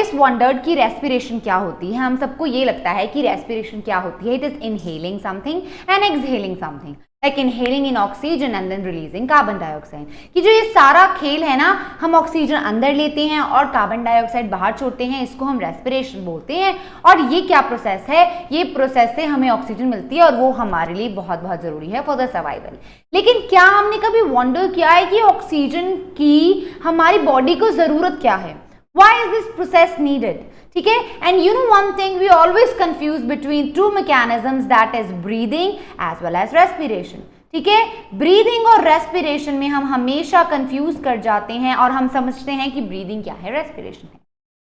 Always wandered कि respiration क्या होती है। हम सबको ये लगता है कि रेस्पिरेशन क्या होती है, it is inhaling something and exhaling something, like inhaling in oxygen and then releasing carbon dioxide. कि जो ये सारा खेल है ना, हम ऑक्सीजन अंदर लेते हैं और कार्बन डाइऑक्साइड बाहर छोड़ते हैं, इसको हम रेस्पिरेशन बोलते हैं। और ये क्या प्रोसेस है, ये प्रोसेस से हमें ऑक्सीजन मिलती है और वो हमारे लिए बहुत बहुत जरूरी है फॉर द सर्वाइवल। लेकिन क्या हमने कभी वंडर किया है कि ऑक्सीजन की हमारी बॉडी को जरूरत क्या है? Why is this process needed? ठीक है, and you know one thing, we always confuse between two mechanisms, that is breathing as well as respiration. ठीक है, ब्रीदिंग और रेस्पिरेशन में हम हमेशा कंफ्यूज कर जाते हैं और हम समझते हैं कि ब्रीदिंग क्या है, रेस्पिरेशन है।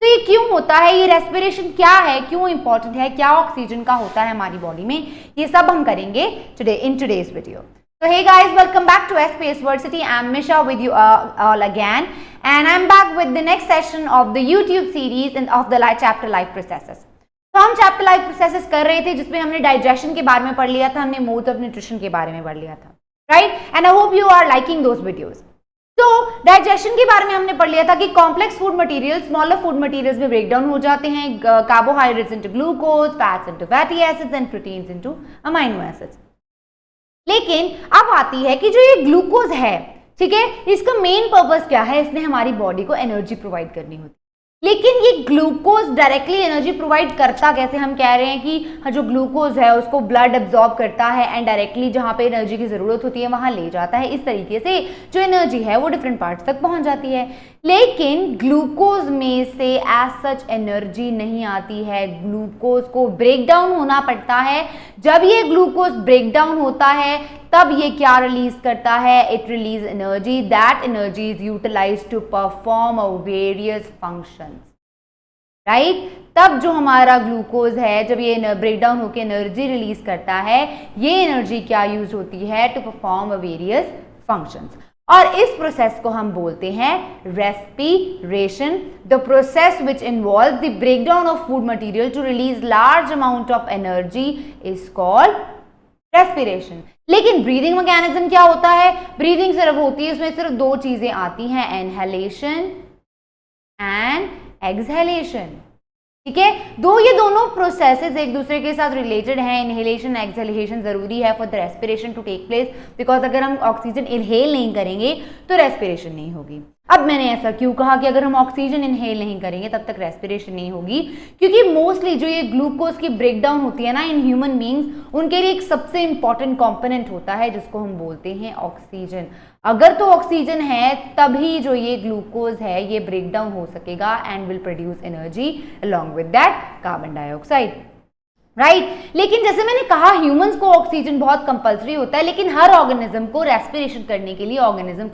तो ये क्यों होता है, ये रेस्पिरेशन क्या है, क्यों इंपॉर्टेंट है, क्या ऑक्सीजन का होता है हमारी बॉडी में, ये सब हम करेंगे today in today's video. So hey guys, welcome back to SPS Versity. I'm Misha with you all again, and I'm back with the next session of the YouTube series and of the chapter life processes. तो हम chapter life processes कर रहे थे जिसमें हमने digestion के बारे में पढ़ लिया था, हमने मोड्स ऑफ न्यूट्रिशन के बारे में पढ़ लिया था, right? And I hope you are liking those videos. तो डाइजेशन के बारे में हमने पढ़ लिया था कि complex food material smaller food materials में ब्रेक डाउन हो जाते हैं, carbohydrates into glucose, fats into fatty acids and proteins into amino acids. लेकिन अब आती है कि जो ये ग्लूकोज है, ठीक है, इसका मेन पर्पस क्या है, इसने हमारी बॉडी को एनर्जी प्रोवाइड करनी होती है। लेकिन ये ग्लूकोज डायरेक्टली एनर्जी प्रोवाइड करता कैसे? हम कह रहे हैं कि जो ग्लूकोज है उसको ब्लड एब्जॉर्ब करता है एंड डायरेक्टली जहां पे एनर्जी की जरूरत होती है वहां ले जाता है। इस तरीके से जो एनर्जी है वो डिफरेंट पार्ट्स तक पहुंच जाती है। लेकिन ग्लूकोज में से एज सच एनर्जी नहीं आती है, ग्लूकोज को ब्रेक डाउन होना पड़ता है। जब ये ग्लूकोज ब्रेक डाउन होता है तब ये क्या रिलीज करता है? It release energy, that energy is utilised to perform various functions, right? तब जो हमारा ग्लूकोज है, जब ये ब्रेक डाउन होकर एनर्जी रिलीज करता है, ये एनर्जी क्या यूज होती है? To perform various functions. और इस प्रोसेस को हम बोलते हैं respiration. The process which involve the breakdown of food material to release large amount of energy is called respiration. लेकिन ब्रीदिंग मैकेनिज्म क्या होता है? ब्रीदिंग सिर्फ होती है, उसमें सिर्फ दो चीजें आती हैं, इनहेलेशन एंड एक्सहेलेशन, ठीक है? ये दोनों प्रोसेसेस एक दूसरे के साथ रिलेटेड हैं। इनहेलेशन एक्सहेलेशन जरूरी है for the respiration to take place, because अगर हम ऑक्सीजन इनहेल नहीं करेंगे तो रेस्पिरेशन नहीं होगी। अब मैंने ऐसा क्यों कहा कि अगर हम ऑक्सीजन इनहेल नहीं करेंगे तब तक रेस्पिरेशन नहीं होगी? क्योंकि मोस्टली जो ये ग्लूकोज की ब्रेकडाउन होती है ना इन ह्यूमन बींग्स, उनके लिए एक सबसे इंपॉर्टेंट कंपोनेंट होता है जिसको हम बोलते हैं ऑक्सीजन। अगर तो ऑक्सीजन है तभी जो ये ग्लूकोज है ये ब्रेक डाउन हो सकेगा and will produce energy along with that carbon dioxide, right? लेकिन जैसे मैंने कहा ह्यूमंस को ऑक्सीजन बहुत कंपलसरी होता है, लेकिन हर ऑर्गेनिज्म को रेस्पिरेशन करने के लिए ऑक्सीजन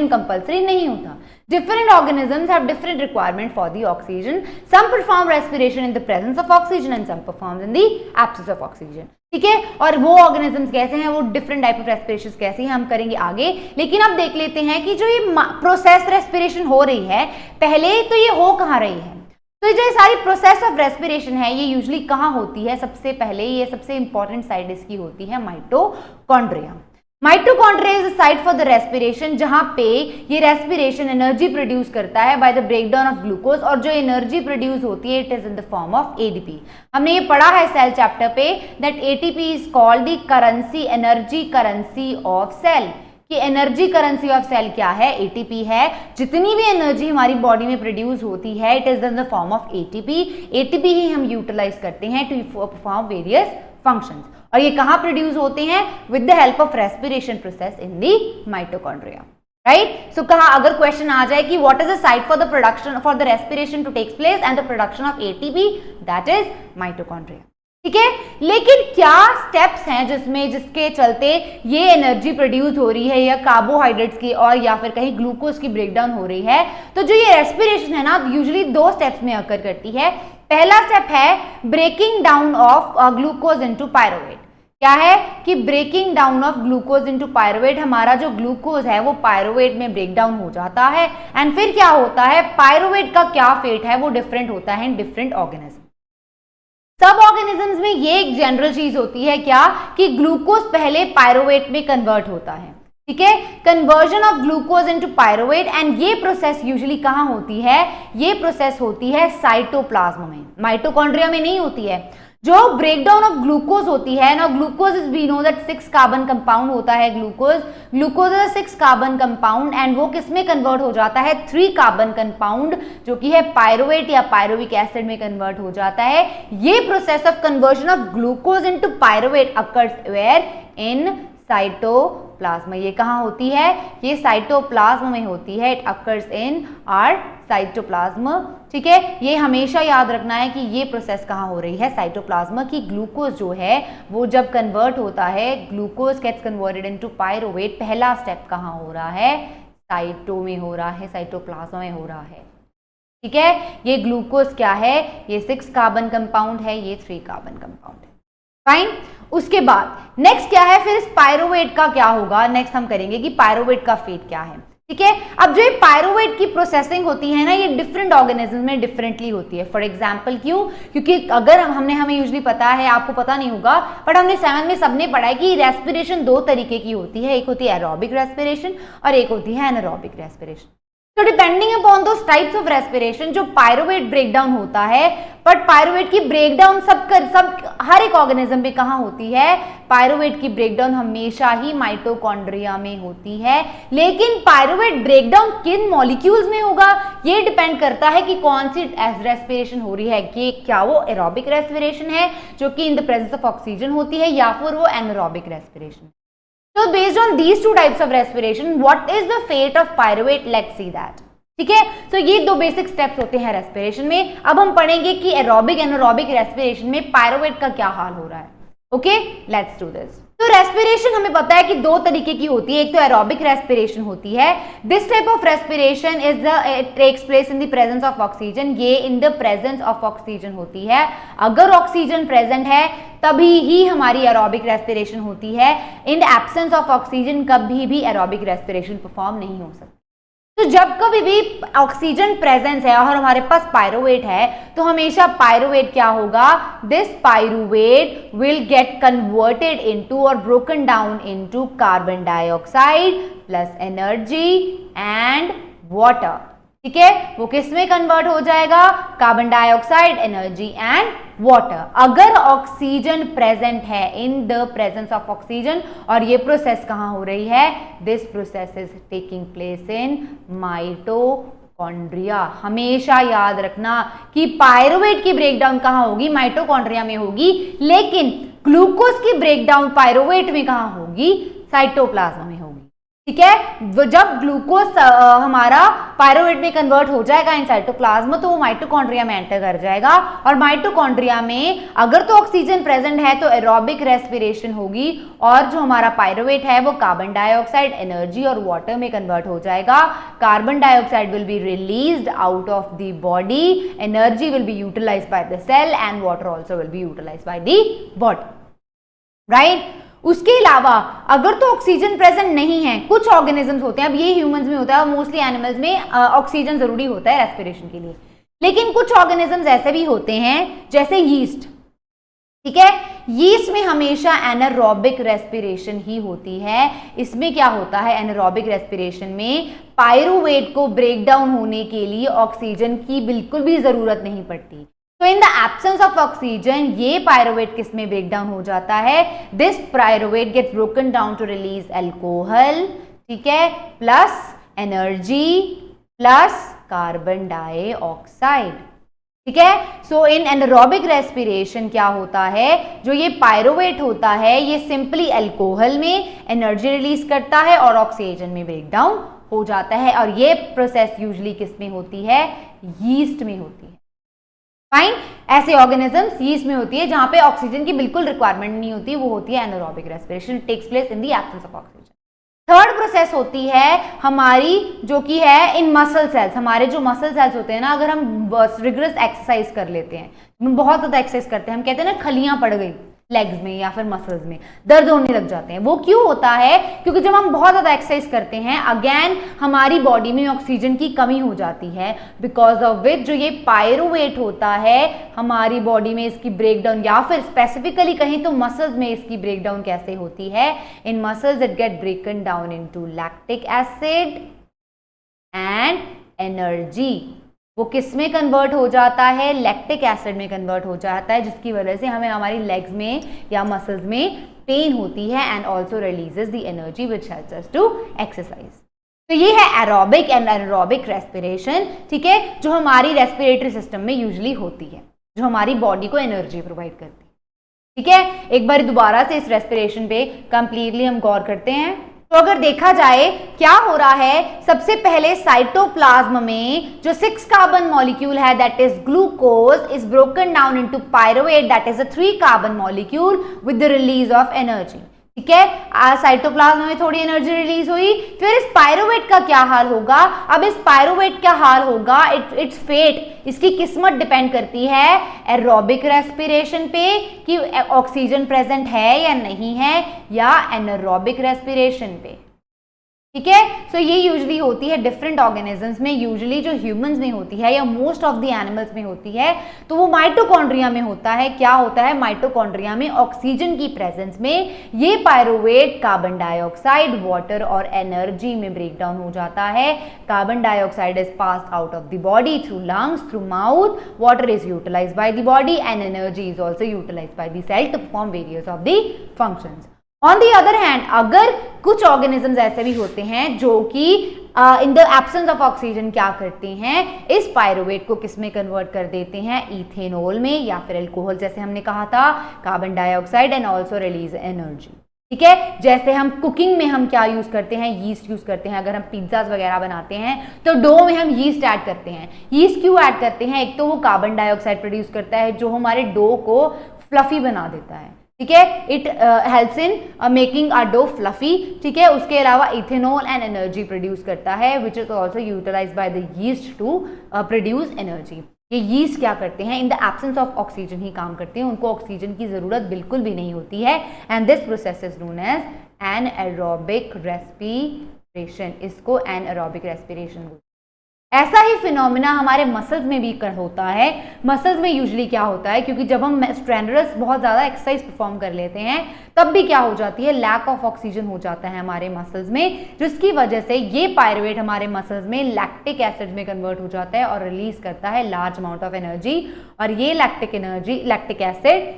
कंपलसरी नहीं होता। Different organisms have different requirement for the oxygen. Some perform respiration in the presence of oxygen and some perform in the absence of oxygen, ठीक है? और वो ऑर्गेनिजम्स कैसे हैं, वो डिफरेंट टाइप ऑफ रेस्पिरेशन कैसे हैं, हम करेंगे आगे। लेकिन अब देख लेते हैं कि जो ये प्रोसेस रेस्पिरेशन हो रही है, पहले तो ये हो कहाँ रही है? तो जो सारी प्रोसेस ऑफ रेस्पिरेशन है ये यूजुअली कहाँ होती है? सबसे पहले ये सबसे इंपॉर्टेंट साइड इसकी होती है mitochondria. Mitochondria is a site for the respiration, जहां पे ये रेस्पिरेशन एनर्जी प्रोड्यूस करता है by the breakdown of glucose, और जो एनर्जी प्रोड्यूस होती है it is in the form of ATP. हमने ये पढ़ा है सेल चैप्टर पे that ATP is called the currency, energy currency of cell. कि एनर्जी करेंसी ऑफ सेल क्या है? एटीपी है। जितनी भी एनर्जी हमारी बॉडी में प्रोड्यूस होती है it is in the form of ATP. ATP ही हम यूटिलाइज करते हैं टू परफॉर्म वेरियस फंक्शंस, और ये कहाँ प्रोड्यूस होते हैं? With the help of respiration process in the mitochondria, right? So कहा अगर क्वेश्चन आ जाए कि what is the site for the production for the respiration to takes place and the production of ATP, that is mitochondria, ठीक है? लेकिन क्या steps हैं जिसके चलते ये एनर्जी प्रोड्यूस हो रही है या कार्बोहाइड्रेट्स की और या फिर कहीं ग्लूकोज की ब्रेकडाउन हो रही है? तो जो ये रेस्पिरेशन है ना यूजुअली दो स्टेप्स में अकर करती है। पहला स्टेप है breaking down of glucose into pyruvate. क्या है कि breaking down of glucose into pyruvate, हमारा जो ग्लूकोज है वो पायरुवेट में ब्रेक डाउन हो जाता है एंड फिर क्या होता है? पायरुवेट का क्या फेट है वो डिफरेंट होता है इन डिफरेंट ऑर्गेनिज्म। सब ऑर्गेनिजम्स में ये एक जनरल चीज होती है क्या कि ग्लूकोज पहले पायरुवेट में कन्वर्ट होता है, ठीक है, conversion of glucose into pyruvate, and ये प्रोसेस यूजुअली कहाँ होती है, ये प्रोसेस होती है साइटोप्लाज्म में, माइटोकॉन्ड्रिया में नहीं होती है। जो ब्रेकडाउन ऑफ ग्लूकोज होती है ना, glucose is we know that 6 carbon compound होता है glucose, glucose is 6 carbon compound and वो किस में कन्वर्ट हो जाता है, 3 कार्बन कंपाउंड जो कि है पायरुवेट या पायरुविक एसिड में कन्वर्ट हो जाता है। ये process of conversion of glucose into pyruvate occurs where in cytoplasm. ये कहाँ होती है, ये साइटोप्लाज्म में होती है, it occurs in our cytoplasm. ठीक है, ये हमेशा याद रखना है कि ये प्रोसेस कहाँ हो रही है, साइटोप्लाज्म की। ग्लूकोज जो है वो जब कन्वर्ट होता है, glucose gets converted into pyruvate, पहला स्टेप कहाँ हो रहा है, साइटो में हो रहा है, साइटोप्लाज्म में हो रहा है। ठीक है, ये ग्लूकोज क्या है, ये 6 कार्बन कंपाउंड है, ये 3 कार्बन कंपाउंड है। फाइन, उसके बाद नेक्स्ट क्या है, फिर इस पायरुवेट का क्या होगा, नेक्स्ट हम करेंगे कि पायरुवेट का फेट क्या है। ठीक है, अब जो ये पायरुवेट की प्रोसेसिंग होती है ना, ये डिफरेंट ऑर्गेनिज्म में डिफरेंटली होती है। फॉर एग्जांपल क्यों, क्योंकि अगर हमें यूजुअली पता है, आपको पता नहीं होगा, बट हमने 7th में सबने पढ़ा है कि रेस्पिरेशन 2 तरीके की होती है, एक होती है एरोबिक रेस्पिरेशन और एक होती है एनारोबिक रेस्पिरेशन। तो depending upon those types of respiration जो पायरुवेट ब्रेकडाउन होता है, बट पायरुवेट की ब्रेकडाउन हर एक ऑर्गेनिज्म में कहाँ होती है, पायरुवेट की ब्रेकडाउन हमेशा ही माइटोकॉन्ड्रिया में होती है। लेकिन पायरुवेट ब्रेकडाउन किन मॉलिक्यूल्स में होगा, ये डिपेंड करता है कि कौन सी रेस्पिरेशन हो रही है, कि क्या वो एरोबिक रेस्पिरेशन है जो कि in the presence of oxygen होती है, या फिर वो anaerobic respiration. So based on these 2 types of respiration, what is the fate of pyruvate? Let's see that. ठीक है, तो ये 2 बेसिक स्टेप्स होते हैं रेस्पिरेशन में। अब हम पढ़ेंगे कि एरोबिक एनारोबिक रेस्पिरेशन में पायरुवेट का क्या हाल हो रहा है। Okay, let's do this. तो रेस्पिरेशन हमें पता है कि 2 तरीके की होती है, एक तो एरोबिक रेस्पिरेशन होती है। This type of respiration is takes place in the presence of oxygen, ये in the presence of oxygen होती है। अगर ऑक्सीजन प्रेजेंट है तभी ही हमारी एरोबिक रेस्पिरेशन होती है, in the absence of oxygen कभी भी एरोबिक रेस्पिरेशन परफॉर्म नहीं हो सकती। तो जब कभी भी ऑक्सीजन प्रेजेंस है और हमारे पास पायरुवेट है, तो हमेशा पायरुवेट क्या होगा, this pyruvate will get converted into और broken down into carbon dioxide plus energy and water. ठीक है, वो किस में कन्वर्ट हो जाएगा, carbon dioxide, energy and water. अगर ऑक्सीजन प्रेजेंट है, in the presence of oxygen, और ये प्रोसेस कहाँ हो रही है, this process is taking place in mitochondria. हमेशा याद रखना कि पायरुवेट की ब्रेकडाउन कहाँ होगी, माइटोकॉन्ड्रिया में होगी, लेकिन ग्लूकोज की ब्रेकडाउन पायरुवेट में कहाँ होगी, साइटोप्लाज्म में होगी। ठीक है, जब ग्लूकोज हमारा पायरुवेट में कन्वर्ट हो जाएगा इन साइटोप्लाज्म, तो वो माइटोकॉन्ड्रिया में एंटर कर जाएगा, और माइटोकॉन्ड्रिया में अगर तो ऑक्सीजन प्रेजेंट है तो एरोबिक रेस्पिरेशन होगी, और जो हमारा पायरुवेट है वो कार्बन डाइऑक्साइड, एनर्जी और वाटर में कन्वर्ट हो जाएगा। Carbon dioxide will be released out of the body, energy will be utilised by the cell and water also will be utilised by the body, right. उसके अलावा अगर तो oxygen present नहीं है, कुछ ऑर्गेनिजम्स होते हैं, अब ये ह्यूमंस में होता है और मोस्टली एनिमल्स में ऑक्सीजन जरूरी होता है रेस्पिरेशन के लिए, लेकिन कुछ ऑर्गेनिजम्स ऐसे भी होते हैं जैसे यीस्ट। ठीक है, यीस्ट में हमेशा एनारोबिक रेस्पिरेशन ही होती है। इसमें क्या होता है, एनारोबिक रेस्पिरेशन में पायरुवेट को ब्रेक डाउन होने के लिए ऑक्सीजन की बिल्कुल भी जरूरत नहीं पड़ती। तो in the absence of oxygen ये पायरुवेट किस में ब्रेक डाउन हो जाता है, this pyruvate gets broken down to release alcohol, ठीक है, plus energy plus carbon dioxide. ठीक है, सो इन एनारोबिक रेस्पिरेशन क्या होता है, जो ये पायरुवेट होता है ये सिंपली अल्कोहल में एनर्जी रिलीज करता है और ऑक्सीजन में ब्रेक डाउन हो जाता है, और ये प्रोसेस यूजुअली किस में होती है, यीस्ट में होती है। फाइन, ऐसे ऑर्गेनिजम्स यीस्ट में होती है जहां पे ऑक्सीजन की बिल्कुल रिक्वायरमेंट नहीं होती, वो होती है anaerobic respiration, takes place in the absence of oxygen. Third process होती है हमारी जो कि है इन मसल सेल्स। हमारे जो मसल सेल्स होते हैं ना, अगर हम रिगरस एक्सरसाइज कर लेते हैं, हम बहुत ज्यादा एक्सरसाइज करते हैं, हम कहते हैं ना खलियां पड़ गई, लेग्स में या फिर मसल्स में दर्द होने लग जाते हैं। वो क्यों होता है? क्योंकि जब हम बहुत ज़्यादा एक्सरसाइज करते हैं अगेन हमारी बॉडी में ऑक्सीजन की कमी हो जाती है, बिकॉज ऑफ विच जो ये पायरुवेट होता है हमारी बॉडी में इसकी ब्रेकडाउन, या फिर स्पेसिफिकली कहीं तो मसल्स में इसकी ब्रेकडाउन कैसे होती है? In muscles it get broken down into lactic acid and energy. वो किस में कन्वर्ट हो जाता है? लैक्टिक एसिड में कन्वर्ट हो जाता है, जिसकी वजह से हमें हमारी लेग्स में या मसल्स में पेन होती है and also releases the energy which helps us to exercise. तो ये है एरोबिक एंड एनारोबिक रेस्पिरेशन, ठीक है, जो हमारी रेस्पिरेटरी सिस्टम में यूजुअली होती है, जो हमारी बॉडी को एनर्जी प्रोवाइड करती है। ठीक है, एक बार दोबारा से इस रेस्पिरेशन पे कंप्लीटली हम गौर करते हैं। तो अगर देखा जाए क्या हो रहा है, सबसे पहले साइटोप्लाज्म में जो 6 कार्बन मॉलिक्यूल है that is glucose is broken down into pyruvate that is a 3 carbon molecule with the release of energy. ठीक है, साइटोप्लाज्म में थोड़ी एनर्जी रिलीज हुई, फिर इस पायरुवेट का क्या हाल होगा? अब इस पायरुवेट क्या हाल होगा? इट्स फेट, इसकी किस्मत डिपेंड करती है एरोबिक रेस्पिरेशन पे कि ऑक्सीजन प्रेजेंट है या नहीं है, या एनारोबिक रेस्पिरेशन पे। ठीक है, सो ये यूजुअली होती है डिफरेंट ऑर्गेनिजम्स में, यूजुअली जो ह्यूमंस में होती है या मोस्ट ऑफ द एनिमल्स में होती है, तो वो माइटोकॉन्ड्रिया में होता है। क्या होता है? माइटोकॉन्ड्रिया में ऑक्सीजन की प्रेजेंस में ये पायरुवेट कार्बन डाइऑक्साइड, वाटर और एनर्जी में ब्रेक डाउन हो जाता है। Carbon dioxide is passed out of the body through lungs, through mouth, water is utilised by the body and energy is also utilised by the cell to perform various of the functions. On the other hand, अगर कुछ organisms ऐसे भी होते हैं जो कि in the absence of oxygen क्या करते हैं, इस पायरुवेट को किस में कन्वर्ट कर देते हैं? इथेनॉल में, या फिर अल्कोहल, जैसे हमने कहा था, carbon dioxide and also release energy. ठीक है, जैसे हम कुकिंग में हम क्या यूज करते हैं? यीस्ट यूज करते हैं। अगर हम पिज्जाज वगैरह बनाते हैं तो डो में हम यीस्ट ऐड करते हैं। यीस्ट क्यों ऐड करते हैं? एक तो वो कार्बन डाइऑक्साइड प्रोड्यूस करता है जो हमारे डो को फ्लफी बना देता है। ठीक है, it helps in making a dough fluffy. ठीक है, उसके अलावा इथेनॉल एंड एनर्जी प्रोड्यूस करता है which is also utilised by the yeast to produce energy. ये यीस्ट क्या करते हैं? In the absence of oxygen ही काम करते हैं, उनको ऑक्सीजन की जरूरत बिल्कुल भी नहीं होती है, and this process is known as anaerobic respiration. इसको एनारोबिक रेस्पिरेशन बोलते हैं। ऐसा ही फिनोमिना हमारे मसल्स में भी होता है। मसल्स में यूजुअली क्या होता है, क्योंकि जब हम स्ट्रेनरस बहुत ज़्यादा एक्सरसाइज परफॉर्म कर लेते हैं तब भी क्या हो जाती है? लैक ऑफ ऑक्सीजन हो जाता है हमारे मसल्स में, जिसकी वजह से ये पायरुवेट हमारे मसल्स में लैक्टिक एसिड में कन्वर्ट हो जाता है और रिलीज करता है लार्ज अमाउंट ऑफ एनर्जी। और ये lactic acid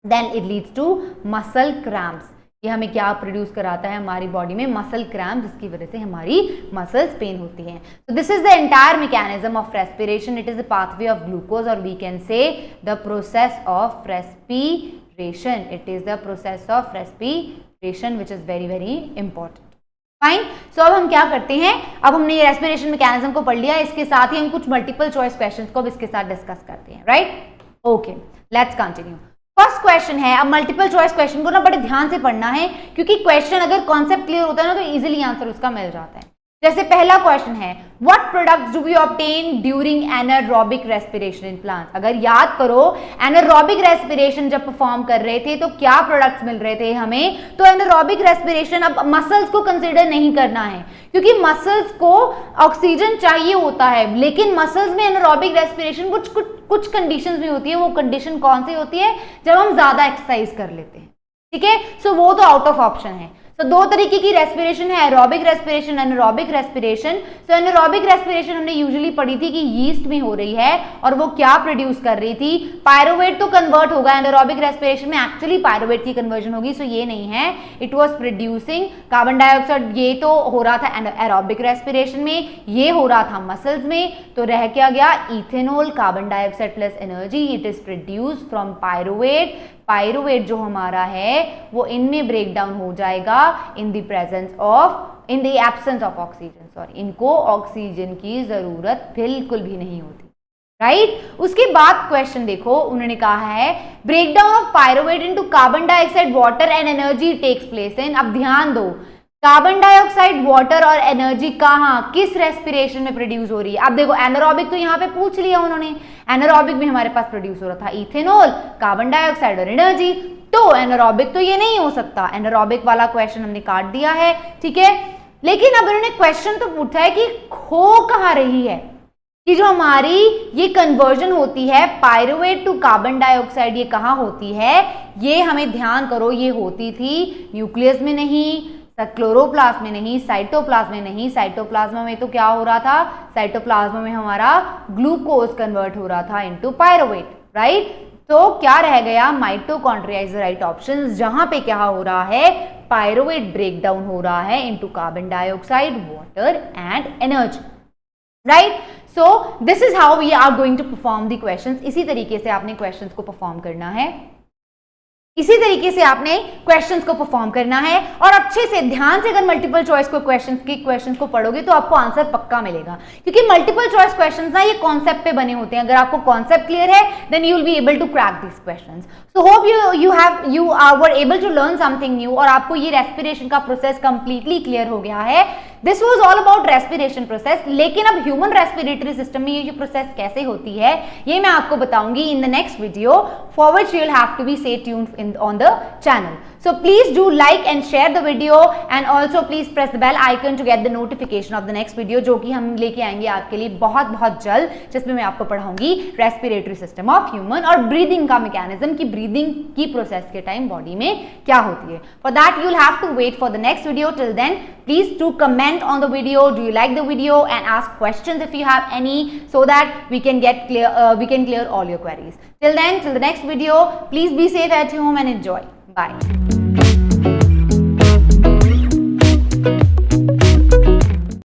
then it leads to muscle cramps. ये हमें क्या प्रोड्यूस कराता है? हमारी बॉडी में मसल क्रैम्प, जिसकी वजह से हमारी मसल्स पेन होती हैं। तो this is the entire mechanism of respiration. It is the pathway of glucose, और we can say the process of respiration. It is the process of respiration which is very very important. Fine, so अब हम क्या करते हैं? अब हमने ये respiration mechanism को पढ़ लिया, इसके साथ ही हम कुछ मल्टीपल चॉइस क्वेश्चंस को अब इसके साथ डिस्कस करते हैं। Right, okay, let's continue. First question है, अब मल्टीपल चॉइस क्वेश्चन को ना बड़े ध्यान से पढ़ना है, क्योंकि क्वेश्चन अगर कॉन्सेप्ट क्लियर होता है ना तो इजीली आंसर उसका मिल जाता है। जैसे पहला क्वेश्चन है, what products do we obtain during anaerobic respiration in plants? अगर याद करो एनारोबिक रेस्पिरेशन जब परफॉर्म कर रहे थे तो क्या प्रोडक्ट्स मिल रहे थे हमें? तो एनारोबिक रेस्पिरेशन, अब मसल्स को कंसिडर नहीं करना है क्योंकि मसल्स को ऑक्सीजन चाहिए होता है, लेकिन मसल्स में एनारोबिक रेस्पिरेशन कुछ कंडीशंस में होती है। वो कंडीशन कौन सी होती है? जब हम ज्यादा एक्सरसाइज कर लेते हैं। ठीक है, सो वो तो आउट ऑफ ऑप्शन है। तो दो तरीके की रेस्पिरेशन है, एरोबिक रेस्पिरेशन, एनारोबिक रेस्पिरेशन। सो एनारोबिक रेस्पिरेशन हमने यूजुअली पढ़ी थी कि यीस्ट में हो रही है और वो क्या प्रोड्यूस कर रही थी? पायरुवेट तो कन्वर्ट होगा एनारोबिक रेस्पिरेशन में, एक्चुअली पायरुवेट की कन्वर्जन होगी, सो ये नहीं है। It was producing carbon dioxide, ये तो हो रहा था एरोबिक रेस्पिरेशन में, ये हो रहा था मसल्स में, तो रह क्या गया? Ethanol, carbon dioxide plus energy. It is produce from pyruvate. Pyruvate जो हमारा है वो इनमें ब्रेक डाउन हो जाएगा इन the absence of oxygen. Sorry, इनको ऑक्सीजन की जरूरत बिल्कुल भी नहीं होती। राइट, उसके बाद क्वेश्चन देखो, उन्होंने कहा है break down of pyruvate into carbon dioxide, water and energy takes place in. अब ध्यान दो, कार्बन डाइऑक्साइड, वाटर और एनर्जी कहाँ, किस रेस्पिरेशन में प्रोड्यूस हो रही है? अब देखो एनारोबिक तो यहाँ पे पूछ लिया उन्होंने, एनारोबिक में हमारे पास प्रोड्यूस हो रहा था इथेनॉल, कार्बन डाइऑक्साइड और एनर्जी। तो एनारोबिक तो ये नहीं हो सकता, एनारोबिक वाला क्वेश्चन हमने काट दिया है, ठीक है। लेकिन अब इन्होंने क्वेश्चन तो पूछा है कि हो कहाँ रही है, कि जो हमारी ये कन्वर्जन होती है पायरुवेट टू कार्बन डाइऑक्साइड, ये कहाँ होती है, ये हमें ध्यान करो, ये होती थी न्यूक्लियस में नहीं, क्लोरोप्लास्ट में नहीं, साइटोप्लाज्म में नहीं। साइटोप्लाज्म में तो क्या हो रहा था, साइटोप्लाज्म में हमारा ग्लूकोज कन्वर्ट हो रहा था इनटू पायरुवेट, राइट। तो क्या रह गया, mitochondria is the right option, जहां पे क्या हो रहा है, पायरुवेट ब्रेक डाउन हो रहा है into carbon dioxide, water and energy, right. So this is how we are going to perform the questions. इसी तरीके से आपने क्वेश्चंस को परफॉर्म करना है, इसी तरीके से आपने क्वेश्चंस को परफॉर्म करना है, और अच्छे से ध्यान से अगर मल्टीपल चॉइस को क्वेश्चंस को पढ़ोगे तो आपको आंसर पक्का मिलेगा, क्योंकि मल्टीपल चॉइस क्वेश्चंस ना ये कॉन्सेप्ट पे बने होते हैं। अगर आपको कॉन्सेप्ट क्लियर है then you will be able to crack this questions. So hope you were able to learn something new, और आपको ये रेस्पिरेशन का प्रोसेस कंप्लीटली क्लियर हो गया है। This was all about respiration process. लेकिन अब ह्यूमन रेस्पिरेटरी सिस्टम में ये प्रोसेस कैसे होती है ये मैं आपको बताऊंगी in the next video, for which you will have to be stay tuned on the channel. So please do like and share the video, and also please press the bell icon to get the notification of the next video, जो कि हम लेके आएंगे आपके लिए बहुत बहुत जल्द, जिसमें मैं आपको पढ़ाऊंगी रेस्पिरेटरी सिस्टम ऑफ ह्यूमन और ब्रीदिंग का मैकेनिज्म, कि ब्रीदिंग की प्रोसेस के टाइम बॉडी में क्या होती है। For that you will have to wait for the next video. Till then please do comment on the video, do you like the video, and ask questions if you have any, so that we can clear all your queries. Till then, till the next video, please be safe at home and enjoy. Bye.